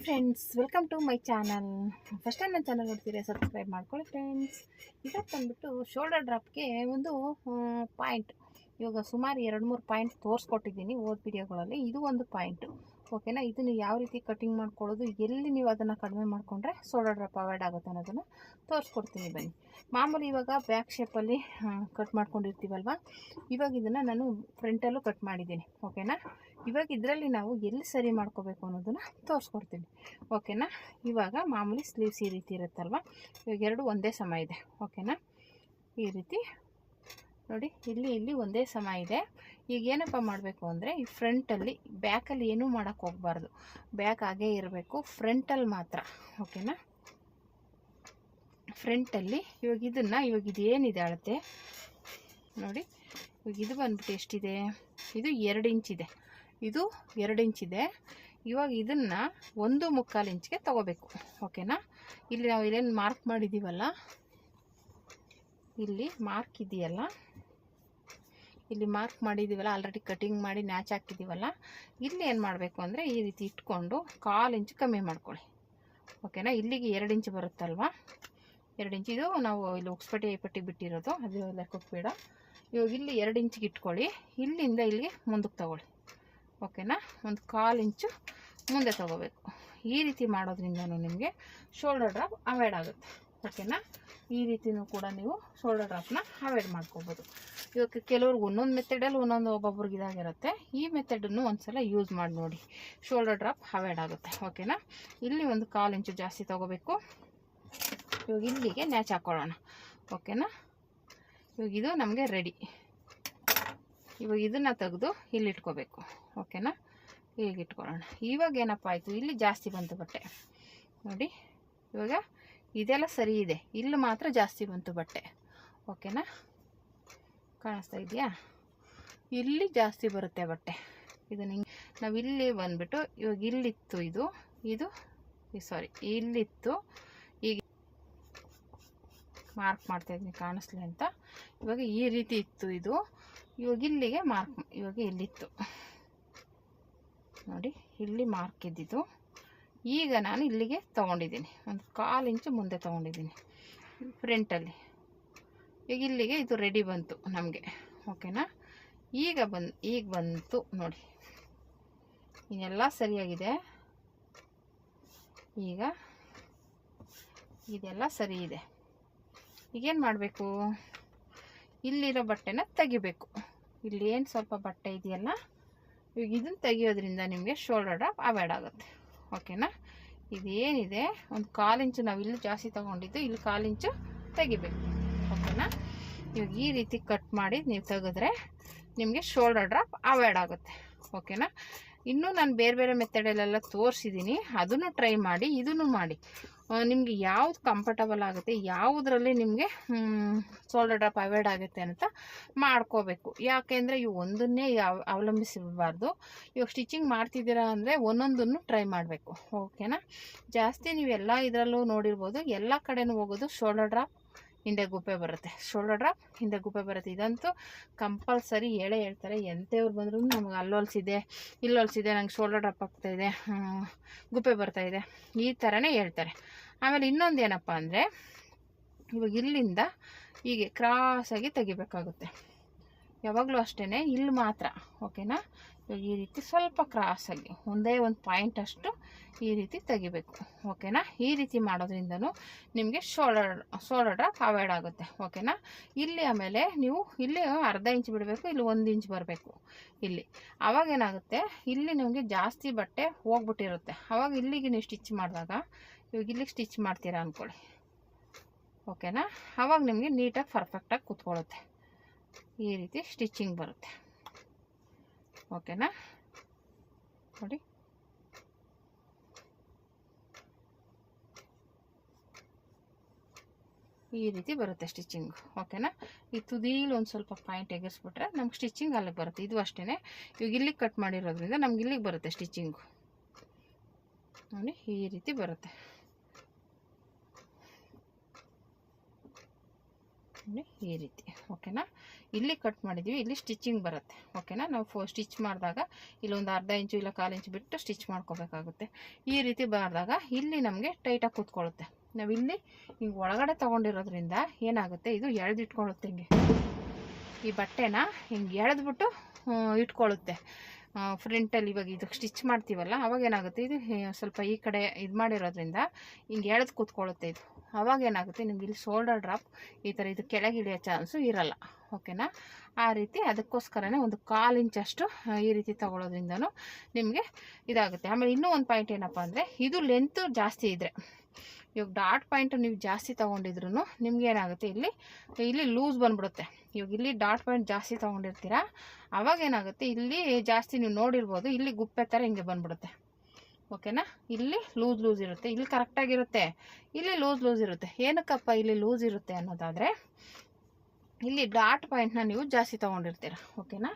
Hi friends, welcome to my channel. First time ನನ್ನ channel ನೋಡ್ತೀರಾ, subscribe ಮಾಡ್ಕೊಳ್ಳಿ friends. ಇವತ್ತು ಬಂದುಬಿಟ್ಟು ಶೋಲ್ಡರ್ ಡ್ರಾಪ್ಗೆ ಒಂದು ಪಾಯಿಂಟ್, ಇವಾಗ ಸುಮಾರು 2-3 ಪಾಯಿಂಟ್ ತೋರಿಸ್ಕೊಟ್ಟಿದ್ದೀನಿ ಓದ್ ವಿಡಿಯೋಗಳಲ್ಲಿ. ಇದು ಒಂದು ಪಾಯಿಂಟು, ಓಕೆನಾ. ಇದನ್ನು ಯಾವ ರೀತಿ ಕಟಿಂಗ್ ಮಾಡ್ಕೊಳ್ಳೋದು, ಎಲ್ಲಿ ನೀವು ಅದನ್ನು ಕಡಿಮೆ ಮಾಡಿಕೊಂಡ್ರೆ ಶೋಲ್ಡರ್ ಡ್ರಾಪ್ ಅವಾಯ್ಡ್ ಆಗುತ್ತೆ ಅನ್ನೋದನ್ನು ತೋರಿಸ್ಕೊಡ್ತೀನಿ ಬನ್ನಿ. ಮಾಮೂಲಿ ಇವಾಗ ಬ್ಯಾಕ್ ಶೇಪಲ್ಲಿ ಕಟ್ ಮಾಡ್ಕೊಂಡಿರ್ತೀವಲ್ವ, ಇವಾಗ ಇದನ್ನು ನಾನು ಫ್ರಂಟಲ್ಲೂ ಕಟ್ ಮಾಡಿದ್ದೀನಿ, ಓಕೆನಾ. ಇವಾಗ ಇದರಲ್ಲಿ ನಾವು ಎಲ್ಲಿ ಸರಿ ಮಾಡ್ಕೋಬೇಕು ಅನ್ನೋದನ್ನು ತೋರಿಸ್ಕೊಡ್ತೀನಿ, ಓಕೆನಾ. ಇವಾಗ ಮಾಮೂಲಿ ಸ್ಲೀವ್ಸ್ ಈ ರೀತಿ ಇರುತ್ತಲ್ವ, ಇವಾಗ ಎರಡು ಒಂದೇ ಸಮ ಇದೆ, ಓಕೆನಾ. ಈ ರೀತಿ ನೋಡಿ, ಇಲ್ಲಿ ಒಂದೇ ಸಮ ಇದೆ. ಈಗ ಏನಪ್ಪ ಮಾಡಬೇಕು ಅಂದರೆ, ಈ ಫ್ರಂಟಲ್ಲಿ ಬ್ಯಾಕಲ್ಲಿ ಏನೂ ಮಾಡೋಕ್ಕೆ ಹೋಗಬಾರ್ದು, ಬ್ಯಾಕ್ ಹಾಗೇ ಇರಬೇಕು, ಫ್ರಂಟಲ್ಲಿ ಮಾತ್ರ, ಓಕೆನಾ. ಫ್ರಂಟಲ್ಲಿ ಇವಾಗ ಇದೇನಿದೆ ಅಳತೆ ನೋಡಿ. ಇವಾಗ ಇದು ಬಂದ್ಬಿಟ್ಟು ಎಷ್ಟಿದೆ, ಇದು 2 ಇಂಚಿದೆ, ಇದು 2 ಇಂಚಿದೆ. ಇವಾಗ ಇದನ್ನು 1.25 ಇಂಚ್ಗೆ ತೊಗೋಬೇಕು, ಓಕೆನಾ. ಇಲ್ಲಿ ನಾವು ಇಲ್ಲೇನು ಮಾರ್ಕ್ ಮಾಡಿದ್ದೀವಲ್ಲ, ಇಲ್ಲಿ ಮಾರ್ಕ್ ಇದೆಯಲ್ಲ, ಇಲ್ಲಿ ಮಾರ್ಕ್ ಮಾಡಿದ್ದೀವಲ್ಲ, ಆಲ್ರೆಡಿ ಕಟಿಂಗ್ ಮಾಡಿ ನ್ಯಾಚ್ ಹಾಕಿದ್ದೀವಲ್ಲ, ಇಲ್ಲಿ ಏನು ಮಾಡಬೇಕು ಅಂದರೆ ಈ ರೀತಿ ಇಟ್ಕೊಂಡು 1/4 ಇಂಚು ಕಮ್ಮಿ ಮಾಡ್ಕೊಳ್ಳಿ, ಓಕೆನಾ. ಇಲ್ಲಿಗೆ 2 ಇಂಚು ಬರುತ್ತಲ್ವ, 2 ಇಂಚು ಇದು ನಾವು ಇಲ್ಲಿ ಉಕ್ಸ್ಪಟ್ಟಿ ಬಿಟ್ಟಿರೋದು, ಅದು ಲೆಕ್ಕಕ್ಕೆ ಬೇಡ. ಇವಾಗ ಇಲ್ಲಿ 2 ಇಂಚಿಗೆ ಇಟ್ಕೊಳ್ಳಿ, ಇಲ್ಲಿಂದ ಇಲ್ಲಿಗೆ ಮುಂದಕ್ಕೆ ತಗೊಳ್ಳಿ, ಓಕೆನಾ. ಒಂದು 1/4 ಇಂಚು ಮುಂದೆ ತಗೋಬೇಕು. ಈ ರೀತಿ ಮಾಡೋದ್ರಿಂದ ನಿಮಗೆ ಶೋಲ್ಡರ್ ಡ್ರಾಪ್ ಅವಾಯ್ಡ್ ಆಗುತ್ತೆ, ಓಕೆನಾ. ಈ ರೀತಿಯೂ ಕೂಡ ನೀವು ಶೋಲ್ಡರ್ ಡ್ರಾಪ್ನ ಅವಾಯ್ಡ್ ಮಾಡ್ಕೋಬೋದು. ಇವಾಗ ಕೆಲವ್ರಿಗೆ ಒಂದೊಂದು ಮೆಥಡಲ್ಲಿ ಒಬ್ಬೊಬ್ರಿಗೆ ಇದಾಗಿರುತ್ತೆ. ಈ ಮೆಥಡನ್ನು ಒಂದ್ಸಲ ಯೂಸ್ ಮಾಡಿ ನೋಡಿ, ಶೋಲ್ಡರ್ ಡ್ರಾಪ್ ಅವಾಯ್ಡ್ ಆಗುತ್ತೆ, ಓಕೆನಾ. ಇಲ್ಲಿ ಒಂದು 1/4 ಇಂಚು ಜಾಸ್ತಿ ತೊಗೋಬೇಕು. ಇವಾಗ ಇಲ್ಲಿಗೆ ನ್ಯಾಚ್ ಹಾಕ್ಕೊಳ್ಳೋಣ, ಓಕೆನಾ. ಇವಾಗ ಇದು ನಮಗೆ ರೆಡಿ. ಇವಾಗ ಇದನ್ನು ತೆಗೆದು ಇಲ್ಲಿ ಇಟ್ಕೋಬೇಕು, ಓಕೆನಾ. ಹೀಗೆ ಇಟ್ಕೊಳ್ಳೋಣ. ಇವಾಗ ಏನಪ್ಪ ಆಯಿತು, ಇಲ್ಲಿ ಜಾಸ್ತಿ ಬಂತು ಬಟ್ಟೆ ನೋಡಿ. ಇವಾಗ ಇದೆಲ್ಲ ಸರಿ ಇದೆ, ಇಲ್ಲಿ ಮಾತ್ರ ಜಾಸ್ತಿ ಬಂತು ಬಟ್ಟೆ, ಓಕೆನಾ. ಕಾಣಿಸ್ತಾ ಇದೆಯಾ, ಇಲ್ಲಿ ಜಾಸ್ತಿ ಬರುತ್ತೆ ಬಟ್ಟೆ. ಇದನ್ನು ಹಿಂಗೆ ನಾವು ಇಲ್ಲಿ ಬಂದುಬಿಟ್ಟು, ಇವಾಗ ಇಲ್ಲಿತ್ತು ಇದು ಸಾರಿ ಇಲ್ಲಿತ್ತು, ಈಗ ಮಾರ್ಕ್ ಮಾಡ್ತಾಯಿದ್ದೀನಿ ಕಾಣಿಸ್ಲಿ ಅಂತ. ಇವಾಗ ಈ ರೀತಿ ಇತ್ತು ಇದು, ಇವಾಗ ಇಲ್ಲಿಗೆ ಮಾರ್ಕ್, ಇವಾಗ ಇಲ್ಲಿತ್ತು ನೋಡಿ, ಇಲ್ಲಿ ಮಾರ್ಕ್ ಇದ್ದಿದ್ದು. ಈಗ ನಾನು ಇಲ್ಲಿಗೆ ತೊಗೊಂಡಿದ್ದೀನಿ, ಒಂದು 1/4 ಇಂಚು ಮುಂದೆ ತೊಗೊಂಡಿದ್ದೀನಿ ಫ್ರಂಟಲ್ಲಿ. ಈಗ ಇಲ್ಲಿಗೆ ಇದು ರೆಡಿ ಬಂತು ನಮಗೆ, ಓಕೆನಾ. ಈಗ ಬಂತು ನೋಡಿ, ಇನ್ನೆಲ್ಲ ಸರಿಯಾಗಿದೆ. ಈಗ ಇದೆಲ್ಲ ಸರಿ ಇದೆ. ಈಗೇನು ಮಾಡಬೇಕು, ಇಲ್ಲಿರೋ ಬಟ್ಟೆನ ತೆಗಿಬೇಕು. ಇಲ್ಲಿ ಏನು ಸ್ವಲ್ಪ ಬಟ್ಟೆ ಇದೆಯಲ್ಲ, ಇವಾಗ ಇದನ್ನು ತೆಗಿಯೋದ್ರಿಂದ ನಿಮಗೆ ಶೋಲ್ಡರ್ ಡ್ರಾಪ್ ಅವಾಯ್ಡ್ ಆಗುತ್ತೆ, ಓಕೆನಾ. ಇದೇನಿದೆ ಒಂದು 1/4 ಇಂಚು ನಾವು ಇಲ್ಲಿ ಜಾಸ್ತಿ ತೊಗೊಂಡಿದ್ದು, ಇಲ್ಲಿ 1/4 ಇಂಚು ತೆಗಿಬೇಕು, ಓಕೆನಾ. ಇವಾಗ ಈ ರೀತಿ ಕಟ್ ಮಾಡಿ ನೀವು ತೆಗೆದ್ರೆ ನಿಮಗೆ ಶೋಲ್ಡರ್ ಡ್ರಾಪ್ ಅವಾಯ್ಡ್ ಆಗುತ್ತೆ, ಓಕೆನಾ. ಇನ್ನೂ ನಾನು ಬೇರೆ ಮೆಥಡಲ್ಲೆಲ್ಲ ತೋರಿಸಿದ್ದೀನಿ, ಅದನ್ನು ಟ್ರೈ ಮಾಡಿ, ಇದನ್ನು ಮಾಡಿ. ನಿಮಗೆ ಯಾವ್ದು ಕಂಫರ್ಟಬಲ್ ಆಗುತ್ತೆ, ಯಾವುದರಲ್ಲಿ ನಿಮಗೆ ಶೋಲ್ಡರ್ ಡ್ರಾಪ್ ಅವಾಯ್ಡ್ ಆಗುತ್ತೆ ಅಂತ ಮಾಡ್ಕೋಬೇಕು. ಯಾಕೆಂದರೆ ಇವು ಒಂದನ್ನೇ ಅವಲಂಬಿಸಿರಬಾರ್ದು. ಇವಾಗ ಸ್ಟಿಚಿಂಗ್ ಮಾಡ್ತಿದ್ದೀರಾ ಅಂದರೆ ಒಂದೊಂದನ್ನು ಟ್ರೈ ಮಾಡಬೇಕು, ಓಕೆನಾ. ಜಾಸ್ತಿ ನೀವು ಎಲ್ಲ ಇದರಲ್ಲೂ ನೋಡಿರ್ಬೋದು, ಎಲ್ಲ ಕಡೆನೂ ಹೋಗೋದು ಶೋಲ್ಡರ್ ಡ್ರಾಪ್ ಹಿಂದೆ ಗುಪ್ಪೆ ಬರುತ್ತೆ, ಶೋಲ್ಡರ್ ಡ್ರಾಪ್ ಹಿಂದೆ ಗುಪ್ಪೆ ಬರುತ್ತೆ. ಇದಂತೂ ಕಂಪಲ್ಸರಿ ಹೇಳ್ತಾರೆ. ಎಂಥವ್ರು ಬಂದರೂ ನಮ್ಗೆ ಅಲ್ಲೊಲ್ಸಿದೆ, ಇಲ್ಲೊಲ್ಸಿದೆ, ನಂಗೆ ಶೋಲ್ಡರ್ ಡ್ರಾಪ್ ಆಗ್ತಾಯಿದೆ, ಗುಪ್ಪೆ ಬರ್ತಾಯಿದೆ, ಈ ಥರನೇ ಹೇಳ್ತಾರೆ. ಆಮೇಲೆ ಇನ್ನೊಂದು ಏನಪ್ಪ ಅಂದರೆ, ಇವಾಗ ಇಲ್ಲಿಂದ ಹೀಗೆ ಕ್ರಾಸಾಗಿ ತೆಗಿಬೇಕಾಗುತ್ತೆ ಯಾವಾಗಲೂ ಅಷ್ಟೇ, ಇಲ್ಲಿ ಮಾತ್ರ, ಓಕೆನಾ. ಇವಾಗ ಈ ರೀತಿ ಸ್ವಲ್ಪ ಕ್ರಾಸಾಗಿ ಒಂದೇ ಒಂದು ಪಾಯಿಂಟ್ ಅಷ್ಟು ಈ ರೀತಿ ತೆಗಿಬೇಕು, ಓಕೆನಾ. ಈ ರೀತಿ ಮಾಡೋದ್ರಿಂದನೂ ನಿಮಗೆ ಶೋಲ್ಡರ್ ಡ್ರಾಪ್ ಅವಾಯ್ಡ್ ಆಗುತ್ತೆ, ಓಕೆನಾ. ಇಲ್ಲಿ ಆಮೇಲೆ ನೀವು ಇಲ್ಲಿ ಅರ್ಧ ಇಂಚ್ ಬಿಡಬೇಕು, ಇಲ್ಲಿ 1 ಇಂಚ್ ಬರಬೇಕು ಇಲ್ಲಿ. ಆವಾಗ ಏನಾಗುತ್ತೆ, ಇಲ್ಲಿ ನಿಮಗೆ ಜಾಸ್ತಿ ಬಟ್ಟೆ ಹೋಗ್ಬಿಟ್ಟಿರುತ್ತೆ. ಆವಾಗ ಇಲ್ಲಿಗೆ ನೀವು ಸ್ಟಿಚ್ ಮಾಡಿದಾಗ, ಇವಾಗ ಇಲ್ಲಿಗೆ ಸ್ಟಿಚ್ ಮಾಡ್ತೀರಾ ಅಂದ್ಕೊಳ್ಳಿ, ಓಕೆನಾ. ಆವಾಗ ನಿಮಗೆ ನೀಟಾಗಿ ಪರ್ಫೆಕ್ಟಾಗಿ ಕೂತ್ಕೊಳ್ಳುತ್ತೆ, ಈ ರೀತಿ ಸ್ಟಿಚಿಂಗ್ ಬರುತ್ತೆ, ಓಕೆನಾ. ನೋಡಿ, ಈ ರೀತಿ ಬರುತ್ತೆ ಸ್ಟಿಚಿಂಗ್, ಓಕೆನಾ. ಈ ತುದಿಲಿ ಒಂದು ಸ್ವಲ್ಪ ಪಾಯಿಂಟ್ ಎಗರಿಸ್ಬಿಟ್ರೆ ನಮ್ಗೆ ಸ್ಟಿಚಿಂಗ್ ಅಲ್ಲಿಗೆ ಬರುತ್ತೆ. ಇದು ಅಷ್ಟೇ, ಇವಾಗ ಇಲ್ಲಿಗೆ ಕಟ್ ಮಾಡಿರೋದ್ರಿಂದ ನಮ್ಗೆ ಇಲ್ಲಿಗೆ ಬರುತ್ತೆ ಸ್ಟಿಚಿಂಗು ನೋಡಿ, ಈ ರೀತಿ ಬರುತ್ತೆ ನೋಡಿ, ಈ ರೀತಿ, ಓಕೆನಾ. ಇಲ್ಲಿ ಕಟ್ ಮಾಡಿದ್ದೀವಿ, ಇಲ್ಲಿ ಸ್ಟಿಚಿಂಗ್ ಬರುತ್ತೆ. ಓಕೆನಾ, ನಾವು ಸ್ಟಿಚ್ ಮಾಡಿದಾಗ ಇಲ್ಲೊಂದು ಅರ್ಧ ಇಂಚು ಇಲ್ಲ 1/4 ಇಂಚು ಬಿಟ್ಟು ಸ್ಟಿಚ್ ಮಾಡ್ಕೋಬೇಕಾಗುತ್ತೆ. ಈ ರೀತಿ ಮಾಡಿದಾಗ ಇಲ್ಲಿ ನಮಗೆ ಟೈಟಾಗಿ ಕೂತ್ಕೊಳ್ಳುತ್ತೆ. ನಾವಿಲ್ಲಿ ಹಿಂಗೆ ಒಳಗಡೆ ತೊಗೊಂಡಿರೋದ್ರಿಂದ ಏನಾಗುತ್ತೆ, ಇದು ಎಳೆದಿಟ್ಕೊಳ್ಳುತ್ತೆ. ಹಿಂಗೆ ಈ ಬಟ್ಟೆನ ಹಿಂಗೆ ಎಳೆದ್ಬಿಟ್ಟು ಇಟ್ಕೊಳ್ಳುತ್ತೆ ಫ್ರಂಟಲ್ಲಿ. ಇವಾಗ ಇದಕ್ಕೆ ಸ್ಟಿಚ್ ಮಾಡ್ತೀವಲ್ಲ, ಅವಾಗ ಏನಾಗುತ್ತೆ, ಇದು ಸ್ವಲ್ಪ ಈ ಕಡೆ ಇದು ಮಾಡಿರೋದ್ರಿಂದ ಹಿಂಗೆ ಎಳೆದು ಕೂತ್ಕೊಳ್ಳುತ್ತೆ. ಇದು ಅವಾಗ ಏನಾಗುತ್ತೆ, ನಿಮ್ಗೆ ಇಲ್ಲಿ ಶೋಲ್ಡರ್ ಡ್ರಾಪ್ ಈ ಥರ ಇದು ಕೆಳಗೆ ಇಳಿಯೋ ಚಾನ್ಸು ಇರಲ್ಲ. ಓಕೆನಾ, ಆ ರೀತಿ ಅದಕ್ಕೋಸ್ಕರನೇ ಒಂದು 1/4 ಇಂಚಷ್ಟು ಈ ರೀತಿ ತೊಗೊಳೋದ್ರಿಂದನೂ ನಿಮಗೆ ಇದಾಗುತ್ತೆ. ಆಮೇಲೆ ಇನ್ನೂ ಒಂದು ಪಾಯಿಂಟ್ ಏನಪ್ಪ ಅಂದರೆ, ಇದು ಲೆಂತು ಜಾಸ್ತಿ ಇದ್ದರೆ, ಇವಾಗ ಡಾಟ್ ಪಾಯಿಂಟು ನೀವು ಜಾಸ್ತಿ ತೊಗೊಂಡಿದ್ರು ನಿಮ್ಗೆ ಏನಾಗುತ್ತೆ, ಇಲ್ಲಿ ಲೂಸ್ ಬಂದ್ಬಿಡುತ್ತೆ. ಇವಾಗ ಇಲ್ಲಿ ಡಾಟ್ ಪಾಯಿಂಟ್ ಜಾಸ್ತಿ ತೊಗೊಂಡಿರ್ತೀರ, ಅವಾಗ ಏನಾಗುತ್ತೆ, ಇಲ್ಲಿ ಜಾಸ್ತಿ ನೀವು ನೋಡಿರ್ಬೋದು, ಇಲ್ಲಿ ಗುಪ್ಪೆ ಥರ ಹಿಂಗೆ ಬಂದ್ಬಿಡುತ್ತೆ. ಓಕೆನಾ, ಇಲ್ಲಿ ಲೂಸ್ ಇರುತ್ತೆ, ಇಲ್ಲಿ ಕರೆಕ್ಟಾಗಿರುತ್ತೆ, ಇಲ್ಲಿ ಲೂಸ್ ಇರುತ್ತೆ. ಏನಕ್ಕಪ್ಪ ಇಲ್ಲಿ ಲೂಸ್ ಇರುತ್ತೆ ಅನ್ನೋದಾದರೆ, ಇಲ್ಲಿ ಡಾಟ್ ಪಾಯಿಂಟ್ನ ನೀವು ಜಾಸ್ತಿ ತೊಗೊಂಡಿರ್ತೀರ. ಓಕೆನಾ,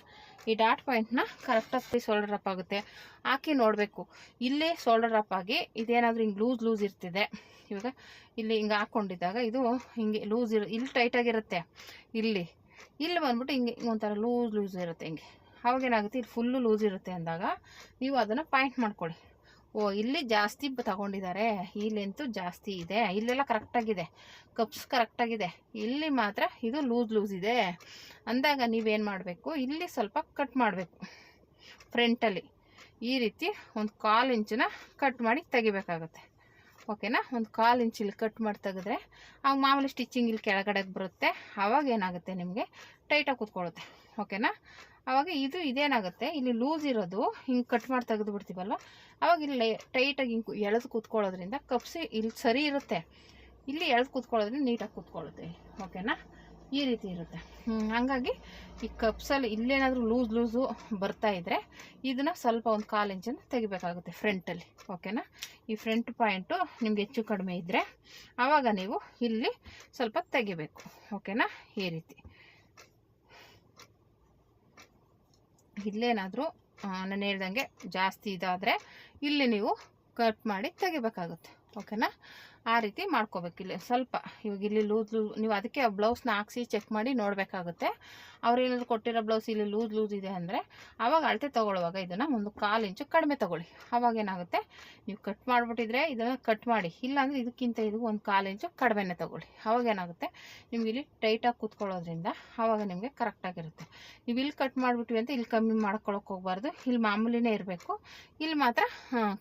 ಈ ಡಾಟ್ ಪಾಯಿಂಟ್ನ ಕರೆಕ್ಟಾಗಿ ಶೋಲ್ಡರ್ ಅಪ್ ಆಗುತ್ತೆ. ಹಾಕಿ ನೋಡಬೇಕು, ಇಲ್ಲಿ ಶೋಲ್ಡರ್ ಅಪ್ ಆಗಿ ಇದೇನಾದರೂ ಹಿಂಗೆ ಲೂಸ್ ಇರ್ತಿದೆ. ಇವಾಗ ಇಲ್ಲಿ ಹಿಂಗೆ ಹಾಕ್ಕೊಂಡಿದ್ದಾಗ ಇದು ಹಿಂಗೆ ಇಲ್ಲಿ ಟೈಟಾಗಿರುತ್ತೆ. ಇಲ್ಲಿ ಬಂದ್ಬಿಟ್ಟು ಹಿಂಗೆ ಒಂಥರ ಲೂಸ್ ಇರುತ್ತೆ. ಹಿಂಗೆ ಅವಾಗೇನಾಗುತ್ತೆ, ಇಲ್ಲಿ ಫುಲ್ಲು ಲೂಸ್ ಇರುತ್ತೆ ಅಂದಾಗ ನೀವು ಅದನ್ನು ಪಾಯಿಂಟ್ ಮಾಡ್ಕೊಳ್ಳಿ. ಓ, ಇಲ್ಲಿ ಜಾಸ್ತಿ ತಗೊಂಡಿದ್ದಾರೆ, ಈ ಲೆಂತು ಜಾಸ್ತಿ ಇದೆ, ಇಲ್ಲೆಲ್ಲ ಕರೆಕ್ಟಾಗಿದೆ, ಕಪ್ಸ್ ಕರೆಕ್ಟಾಗಿದೆ, ಇಲ್ಲಿ ಮಾತ್ರ ಇದು ಲೂಸ್ ಇದೆ ಅಂದಾಗ ನೀವೇನು ಮಾಡಬೇಕು, ಇಲ್ಲಿ ಸ್ವಲ್ಪ ಕಟ್ ಮಾಡಬೇಕು. ಫ್ರಂಟಲ್ಲಿ ಈ ರೀತಿ ಒಂದು 1/4 ಇಂಚನ್ನ ಕಟ್ ಮಾಡಿ ತೆಗಿಬೇಕಾಗುತ್ತೆ. ಓಕೆನಾ, ಒಂದು 1/4 ಇಂಚ್ ಇಲ್ಲಿ ಕಟ್ ಮಾಡಿ ತೆಗೆದ್ರೆ ಆವಾಗ ಮಾಮೂಲಿ ಸ್ಟಿಚಿಂಗ್ ಇಲ್ಲಿ ಕೆಳಗಡೆಗೆ ಬರುತ್ತೆ. ಆವಾಗ ಏನಾಗುತ್ತೆ, ನಿಮಗೆ ಟೈಟಾಗಿ ಕೂತ್ಕೊಳ್ಳುತ್ತೆ. ಓಕೆನಾ, ಆವಾಗ ಇದೇನಾಗುತ್ತೆ, ಇಲ್ಲಿ ಲೂಸ್ ಇರೋದು ಹಿಂಗೆ ಕಟ್ ಮಾಡಿ ತೆಗೆದು ಬಿಡ್ತೀವಲ್ಲ, ಆವಾಗ ಇಲ್ಲಿ ಟೈಟಾಗಿ ಹಿಂಗೆ ಎಳೆದು ಕೂತ್ಕೊಳ್ಳೋದ್ರಿಂದ ಕಪ್ಸಿ ಇಲ್ಲಿ ಸರಿ ಇರುತ್ತೆ, ಇಲ್ಲಿ ಎಳೆದು ಕೂತ್ಕೊಳ್ಳೋದ್ರಿಂದ ನೀಟಾಗಿ ಕೂತ್ಕೊಳ್ಳುತ್ತೆ. ಓಕೆನಾ, ಈ ರೀತಿ ಇರುತ್ತೆ. ಹಾಗಾಗಿ ಈ ಕಪ್ಸಲ್ಲಿ ಇಲ್ಲೇನಾದರೂ ಲೂಸು ಬರ್ತಾ ಇದ್ದರೆ ಇದನ್ನು ಸ್ವಲ್ಪ ಒಂದು 1/4 ಇಂಚನ್ನು ತೆಗಿಬೇಕಾಗುತ್ತೆ ಫ್ರಂಟಲ್ಲಿ. ಓಕೆನಾ, ಈ ಫ್ರಂಟ್ ಪಾಯಿಂಟು ನಿಮ್ಗೆ ಹೆಚ್ಚು ಕಡಿಮೆ ಇದ್ದರೆ ಆವಾಗ ನೀವು ಇಲ್ಲಿ ಸ್ವಲ್ಪ ತೆಗಿಬೇಕು. ಓಕೆನಾ, ಈ ರೀತಿ ಇಲ್ಲೇನಾದರೂ ನಾನು ಹೇಳ್ದಂಗೆ ಜಾಸ್ತಿ ಇದಾದರೆ ಇಲ್ಲಿ ನೀವು ಕಟ್ ಮಾಡಿ ತೆಗಿಬೇಕಾಗುತ್ತೆ. ಓಕೆನಾ, ಆ ರೀತಿ ಮಾಡ್ಕೋಬೇಕು. ಇಲ್ಲಿ ಸ್ವಲ್ಪ ಇವಾಗ ಇಲ್ಲಿ ಲೂಸ್ ನೀವು ಅದಕ್ಕೆ ಬ್ಲೌಸ್ನ ಹಾಕ್ಸಿ ಚೆಕ್ ಮಾಡಿ ನೋಡಬೇಕಾಗುತ್ತೆ. ಅವ್ರೇನಾದ್ರು ಕೊಟ್ಟಿರೋ ಬ್ಲೌಸ್ ಇಲ್ಲಿ ಲೂಸ್ ಇದೆ ಅಂದರೆ ಆವಾಗ ಅಳತೆ ತೊಗೊಳ್ಳುವಾಗ ಇದನ್ನು ಒಂದು 1/4 ಇಂಚು ಕಡಿಮೆ ತೊಗೊಳ್ಳಿ. ಆವಾಗ ಏನಾಗುತ್ತೆ, ನೀವು ಕಟ್ ಮಾಡಿಬಿಟ್ಟಿದ್ರೆ ಇದನ್ನು ಕಟ್ ಮಾಡಿ, ಇಲ್ಲಾಂದರೆ ಇದಕ್ಕಿಂತ ಒಂದು 1/4 ಇಂಚು ಕಡಿಮೆನೇ ತೊಗೊಳ್ಳಿ. ಆವಾಗ ಏನಾಗುತ್ತೆ, ನಿಮ್ಗೆ ಇಲ್ಲಿ ಟೈಟಾಗಿ ಕೂತ್ಕೊಳ್ಳೋದ್ರಿಂದ ಆವಾಗ ನಿಮಗೆ ಕರೆಕ್ಟಾಗಿರುತ್ತೆ. ನೀವು ಇಲ್ಲಿ ಕಟ್ ಮಾಡಿಬಿಟ್ವಿ ಅಂತ ಇಲ್ಲಿ ಕಮ್ಮಿ ಮಾಡ್ಕೊಳಕ್ಕೆ ಹೋಗಬಾರ್ದು, ಇಲ್ಲಿ ಮಾಮೂಲಿನೇ ಇರಬೇಕು. ಇಲ್ಲಿ ಮಾತ್ರ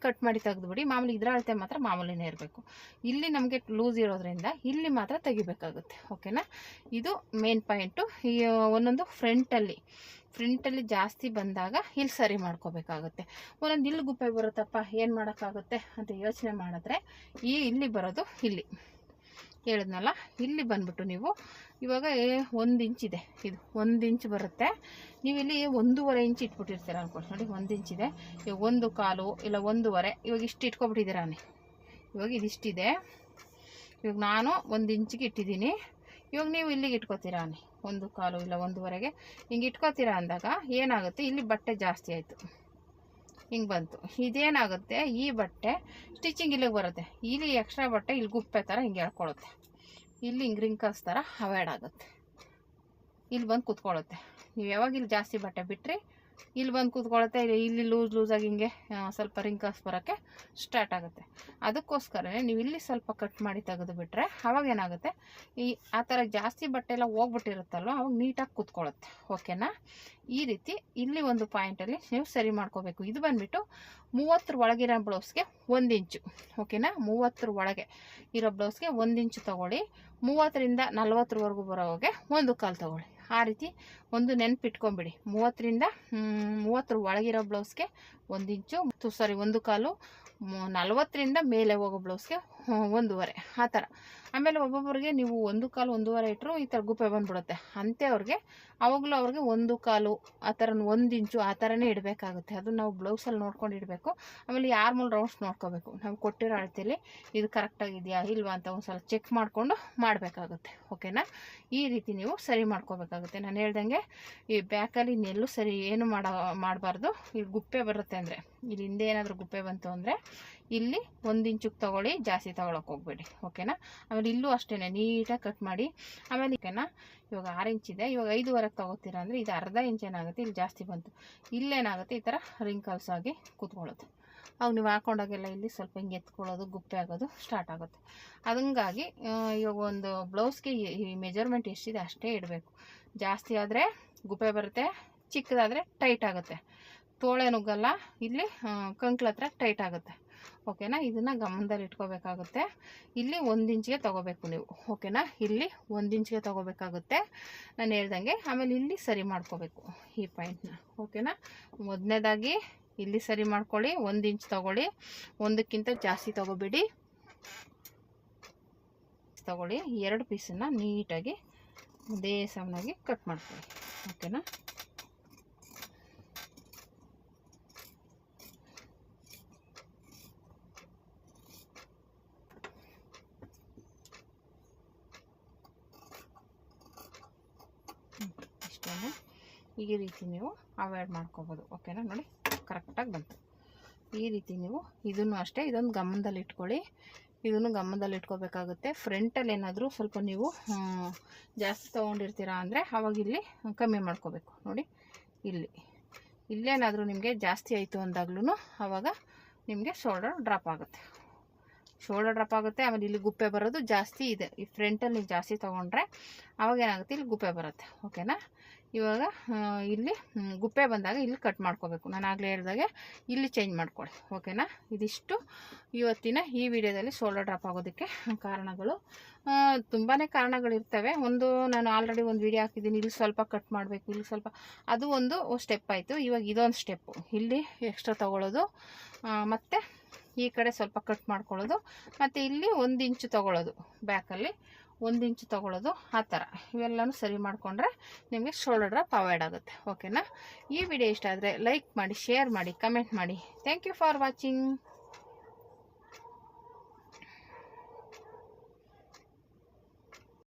ಕಟ್ ಮಾಡಿ ತೆಗೆದುಬಿಡಿ, ಮಾಮೂಲಿ ಇದರ ಅಳತೆ ಮಾತ್ರ ಮಾಮೂಲಿನೇ ಇರಬೇಕು. ಇಲ್ಲಿ ನಮಗೆ ಲೂಸ್ ಇರೋದ್ರಿಂದ ಇಲ್ಲಿ ಮಾತ್ರ ತೆಗಿಬೇಕಾಗುತ್ತೆ. ಓಕೆನಾ, ಇದು ಮೇನ್ ಪಾಯಿಂಟು. ಈ ಒಂದೊಂದು ಫ್ರಂಟಲ್ಲಿ ಜಾಸ್ತಿ ಬಂದಾಗ ಇಲ್ಲಿ ಸರಿ ಮಾಡ್ಕೋಬೇಕಾಗುತ್ತೆ. ಒಂದೊಂದು ಇಲ್ಲಿ ಗುಪ್ಪೆ ಬರುತ್ತಪ್ಪ, ಏನು ಮಾಡೋಕ್ಕಾಗುತ್ತೆ ಅಂತ ಯೋಚನೆ ಮಾಡಿದ್ರೆ ಇಲ್ಲಿ ಬರೋದು, ಇಲ್ಲಿ ಹೇಳಿದ್ನಲ್ಲ, ಇಲ್ಲಿ ಬಂದ್ಬಿಟ್ಟು ನೀವು ಇವಾಗ 1 ಇಂಚ್ ಇದೆ, ಇದು 1 ಇಂಚ್ ಬರುತ್ತೆ. ನೀವು ಇಲ್ಲಿ 1.5 ಇಂಚ್ ಇಟ್ಬಿಟ್ಟಿರ್ತೀರ ಅನ್ಕೊಂಡು ನೋಡಿ. 1 ಇಂಚ್ ಇದೆ, ಇವಾಗ 1/4 ಇಲ್ಲ 1.5, ಇವಾಗ ಇಷ್ಟು ಇಟ್ಕೊಬಿಟ್ಟಿದ್ದೀರಾ. ಇವಾಗ ಇದಿಷ್ಟಿದೆ, ಇವಾಗ ನಾನು 1 ಇಂಚಿಗೆ ಇಟ್ಟಿದ್ದೀನಿ. ಇವಾಗ ನೀವು ಇಲ್ಲಿಗೆ ಇಟ್ಕೋತೀರಾ 1/4 ಇಲ್ಲ 1.5 ಹಿಂಗೆ ಇಟ್ಕೋತೀರಾ ಅಂದಾಗ ಏನಾಗುತ್ತೆ, ಇಲ್ಲಿ ಬಟ್ಟೆ ಜಾಸ್ತಿ ಆಯಿತು, ಹಿಂಗೆ ಬಂತು. ಇದೇನಾಗುತ್ತೆ, ಈ ಬಟ್ಟೆ ಸ್ಟಿಚಿಂಗ್ ಇಲ್ಲಿಗೆ ಬರುತ್ತೆ, ಇಲ್ಲಿ ಎಕ್ಸ್ಟ್ರಾ ಬಟ್ಟೆ ಇಲ್ಲಿ ಗುಪ್ಪೆ ಥರ ಹಿಂಗೆ ಎಳ್ಕೊಳ್ಳುತ್ತೆ, ಇಲ್ಲಿ ಹಿಂಗೆ ರಿಂಕಲ್ಸ್ ಥರ ಅವಾಯ್ಡ್ ಆಗುತ್ತೆ, ಇಲ್ಲಿ ಬಂದು ಕೂತ್ಕೊಳ್ಳುತ್ತೆ. ನೀವು ಯಾವಾಗ ಇಲ್ಲಿ ಜಾಸ್ತಿ ಬಟ್ಟೆ ಬಿಟ್ಟರೆ ಇಲ್ಲಿ ಬಂದು ಕೂತ್ಕೊಳ್ಳುತ್ತೆ, ಇಲ್ಲಿ ಲೂಸಾಗಿ ಹಿಂಗೆ ಸ್ವಲ್ಪ ರಿಂಕಲ್ಸ್ ಬರೋಕ್ಕೆ ಸ್ಟಾರ್ಟ್ ಆಗುತ್ತೆ. ಅದಕ್ಕೋಸ್ಕರನೇ ನೀವು ಇಲ್ಲಿ ಸ್ವಲ್ಪ ಕಟ್ ಮಾಡಿ ತೆಗೆದು ಬಿಟ್ಟರೆ ಆವಾಗ ಏನಾಗುತ್ತೆ, ಆ ಥರ ಜಾಸ್ತಿ ಬಟ್ಟೆ ಎಲ್ಲ ಹೋಗ್ಬಿಟ್ಟಿರುತ್ತಲ್ವ, ಅವಾಗ ನೀಟಾಗಿ ಕೂತ್ಕೊಳ್ಳುತ್ತೆ. ಓಕೆನಾ, ಈ ರೀತಿ ಇಲ್ಲಿ ಒಂದು ಪಾಯಿಂಟಲ್ಲಿ ನೀವು ಸರಿ ಮಾಡ್ಕೋಬೇಕು. ಇದು ಬಂದುಬಿಟ್ಟು 30 ಒಳಗಿರೋ ಬ್ಲೌಸ್ಗೆ 1 ಇಂಚು. ಓಕೆನಾ, 30 ಒಳಗೆ ಇರೋ ಬ್ಲೌಸ್ಗೆ 1 ಇಂಚು ತೊಗೊಳ್ಳಿ. 30ರಿಂದ 40ವರೆಗೂ ಬರೋವಾಗೆ 1/4 ತೊಗೊಳ್ಳಿ. ಆ ರೀತಿ ಒಂದು ನೆನಪಿಟ್ಕೊಂಬಿಡಿ. 30 ಒಳಗಿರೋ ಬ್ಲೌಸ್ಗೆ 1 ಇಂಚು, 1/4, 40ರಿಂದ ಮೇಲೆ ಹೋಗೋ ಬ್ಲೌಸ್ಗೆ 1.5 ಆ ಥರ. ಆಮೇಲೆ ಒಬ್ಬೊಬ್ಬರಿಗೆ ನೀವು 1/4, 1.5 ಇಟ್ಟರು ಈ ಥರ ಗುಪ್ಪೆ ಬಂದುಬಿಡುತ್ತೆ. ಅಂಥವ್ರಿಗೆ ಅವಾಗಲೂ ಅವ್ರಿಗೆ 1/4 ಆ ಥರ 1 ಇಂಚು ಆ ಥರನೇ ಇಡಬೇಕಾಗುತ್ತೆ. ಅದು ನಾವು ಬ್ಲೌಸಲ್ಲಿ ನೋಡ್ಕೊಂಡು ಇಡಬೇಕು. ಆಮೇಲೆ ಆರ್ಮಲ್ ರೌಂಡ್ಸ್ ನೋಡ್ಕೋಬೇಕು, ನಾವು ಕೊಟ್ಟಿರೋ ಅಳತೆಯಲ್ಲಿ ಇದು ಕರೆಕ್ಟಾಗಿದೆಯಾ ಇಲ್ವಾ ಅಂತ ಒಂದು ಸಲ ಚೆಕ್ ಮಾಡಿಕೊಂಡು ಮಾಡಬೇಕಾಗುತ್ತೆ. ಓಕೆನಾ, ಈ ರೀತಿ ನೀವು ಸರಿ ಮಾಡ್ಕೋಬೇಕಾಗುತ್ತೆ. ನಾನು ಹೇಳ್ದಂಗೆ ಈ ಬ್ಯಾಕಲ್ಲಿ ಇನ್ನೆಲ್ಲೂ ಸರಿ ಏನು ಮಾಡಬಾರ್ದು. ಇಲ್ಲಿ ಗುಪ್ಪೆ ಬರುತ್ತೆ ಅಂದರೆ, ಇಲ್ಲಿ ಹಿಂದೆ ಏನಾದರೂ ಗುಪ್ಪೆ ಬಂತು ಅಂದರೆ ಇಲ್ಲಿ 1 ಇಂಚಿಗೆ ತೊಗೊಳ್ಳಿ, ಜಾಸ್ತಿ ತೊಗೊಳಕ್ಕೆ ಹೋಗ್ಬೇಡಿ ಓಕೆನಾ. ಆಮೇಲೆ ಇಲ್ಲೂ ಅಷ್ಟೇ ನೀಟಾಗಿ ಕಟ್ ಮಾಡಿ. ಆಮೇಲೆ ಓಕೆನಾ, ಇವಾಗ 6 ಇಂಚಿದೆ, ಇವಾಗ 5ವರೆಗೆ ತೊಗೋತೀರಾ ಅಂದರೆ ಇದು ಅರ್ಧ ಇಂಚ್ ಏನಾಗುತ್ತೆ, ಇಲ್ಲಿ ಜಾಸ್ತಿ ಬಂತು, ಇಲ್ಲೇನಾಗುತ್ತೆ ಈ ಥರ ರಿಂಕಲ್ಸ್ ಆಗಿ ಕೂತ್ಕೊಳ್ಳುತ್ತೆ. ಅವಾಗ ನೀವು ಹಾಕೊಂಡಾಗೆಲ್ಲ ಇಲ್ಲಿ ಸ್ವಲ್ಪ ಹಿಂಗೆ ಎತ್ಕೊಳ್ಳೋದು, ಗುಪ್ಪೆ ಆಗೋದು ಸ್ಟಾರ್ಟ್ ಆಗುತ್ತೆ. ಅದಂಗಾಗಿ ಇವಾಗ ಒಂದು ಬ್ಲೌಸ್ಗೆ ಈ ಮೆಜರ್ಮೆಂಟ್ ಎಷ್ಟಿದೆ ಅಷ್ಟೇ ಇಡಬೇಕು. ಜಾಸ್ತಿ ಆದರೆ ಗುಪ್ಪೆ ಬರುತ್ತೆ, ಚಿಕ್ಕದಾದರೆ ಟೈಟ್ ಆಗುತ್ತೆ, ತೋಳೆ ನುಗ್ಗಲ್ಲ, ಇಲ್ಲಿ ಕಂಕ್ಳ ಹತ್ರ ಟೈಟ್ ಆಗುತ್ತೆ ಓಕೆನಾ. ಇದನ್ನು ಗಮನದಲ್ಲಿ ಇಟ್ಕೋಬೇಕಾಗುತ್ತೆ. ಇಲ್ಲಿ 1 ಇಂಚಿಗೆ ತೊಗೋಬೇಕು ನೀವು ಓಕೆನಾ, ಇಲ್ಲಿ 1 ಇಂಚಿಗೆ ತೊಗೋಬೇಕಾಗುತ್ತೆ ನಾನು ಹೇಳ್ದಂಗೆ. ಆಮೇಲೆ ಇಲ್ಲಿ ಸರಿ ಮಾಡ್ಕೋಬೇಕು ಈ ಪಾಯಿಂಟ್ನ ಓಕೆನಾ. ಮೊದಲನೇದಾಗಿ ಇಲ್ಲಿ ಸರಿ ಮಾಡ್ಕೊಳ್ಳಿ, 1 ಇಂಚ್ ತೊಗೊಳ್ಳಿ, 1ಕ್ಕಿಂತ ಜಾಸ್ತಿ ತೊಗೋಬೇಡಿ, ತೊಗೊಳ್ಳಿ. 2 ಪೀಸನ್ನು ನೀಟಾಗಿ ಅದೇ ಸಮನಾಗಿ ಕಟ್ ಮಾಡ್ಕೊಳ್ಳಿ ಓಕೆನಾ. ಇಷ್ಟೇ, ಈ ರೀತಿ ನೀವು ಅವಾಯ್ಡ್ ಮಾಡ್ಕೋಬೋದು ಓಕೆನಾ. ನೋಡಿ ಕರೆಕ್ಟಾಗಿ ಬಂತು. ಈ ರೀತಿ ನೀವು ಇದನ್ನು ಅಷ್ಟೇ, ಇದೊಂದು ಗಮನದಲ್ಲಿ ಇಟ್ಕೊಳ್ಳಿ, ಇದನ್ನು ಗಮನದಲ್ಲಿ ಇಟ್ಕೋಬೇಕಾಗುತ್ತೆ. ಫ್ರಂಟಲ್ಲಿ ಏನಾದರೂ ಸ್ವಲ್ಪ ನೀವು ಜಾಸ್ತಿ ತೊಗೊಂಡಿರ್ತೀರಾ ಅಂದರೆ ಅವಾಗ ಇಲ್ಲಿ ಕಮ್ಮಿ ಮಾಡ್ಕೋಬೇಕು. ನೋಡಿ ಇಲ್ಲೇನಾದರೂ ನಿಮಗೆ ಜಾಸ್ತಿ ಆಯಿತು ಅಂದಾಗ್ಲೂ ಆವಾಗ ನಿಮಗೆ ಶೋಲ್ಡರ್ ಡ್ರಾಪ್ ಆಗುತ್ತೆ, ಆಮೇಲೆ ಇಲ್ಲಿ ಗುಪ್ಪೆ ಬರೋದು ಜಾಸ್ತಿ ಇದೆ. ಈ ಫ್ರಂಟಲ್ಲಿ ನೀವು ಜಾಸ್ತಿ ತೊಗೊಂಡ್ರೆ ಅವಾಗ ಏನಾಗುತ್ತೆ, ಇಲ್ಲಿ ಗುಪ್ಪೆ ಬರುತ್ತೆ ಓಕೆನಾ. ಇವಾಗ ಇಲ್ಲಿ ಗುಪ್ಪೆ ಬಂದಾಗ ಇಲ್ಲಿ ಕಟ್ ಮಾಡ್ಕೋಬೇಕು. ನಾನು ಆಗಲೇ ಹೇಳಿದಾಗೆ ಇಲ್ಲಿ ಚೇಂಜ್ ಮಾಡ್ಕೊಳ್ಳಿ ಓಕೆನಾ. ಇದಿಷ್ಟು ಇವತ್ತಿನ ಈ ವಿಡಿಯೋದಲ್ಲಿ ಶೋಲ್ಡರ್ ಡ್ರಾಪ್ ಆಗೋದಕ್ಕೆ ಕಾರಣಗಳು. ತುಂಬಾ ಕಾರಣಗಳಿರ್ತವೆ. ಒಂದು ನಾನು ಆಲ್ರೆಡಿ ಒಂದು ವಿಡಿಯೋ ಹಾಕಿದ್ದೀನಿ, ಇಲ್ಲಿ ಸ್ವಲ್ಪ ಕಟ್ ಮಾಡಬೇಕು, ಇಲ್ಲಿ ಸ್ವಲ್ಪ, ಅದು ಒಂದು ಸ್ಟೆಪ್ ಆಯಿತು. ಇವಾಗ ಇದೊಂದು ಸ್ಟೆಪ್ಪು, ಇಲ್ಲಿ ಎಕ್ಸ್ಟ್ರಾ ತೊಗೊಳ್ಳೋದು, ಮತ್ತು ಈ ಕಡೆ ಸ್ವಲ್ಪ ಕಟ್ ಮಾಡ್ಕೊಳ್ಳೋದು, ಮತ್ತು ಇಲ್ಲಿ 1 ಇಂಚು ತೊಗೊಳ್ಳೋದು, ಬ್ಯಾಕಲ್ಲಿ 1 ಇಂಚು ತೊಗೊಳ್ಳೋದು, ಆ ಥರ ಇವೆಲ್ಲನೂ ಸರಿ ಮಾಡಿಕೊಂಡ್ರೆ ನಿಮಗೆ ಶೋಲ್ಡರ್ ಡ್ರಾಪ್ ಅವಾಯ್ಡ್ ಆಗುತ್ತೆ ಓಕೆನಾ. ಈ ವಿಡಿಯೋ ಇಷ್ಟ ಆದರೆ ಲೈಕ್ ಮಾಡಿ, ಶೇರ್ ಮಾಡಿ, ಕಮೆಂಟ್ ಮಾಡಿ. Thank you for watching.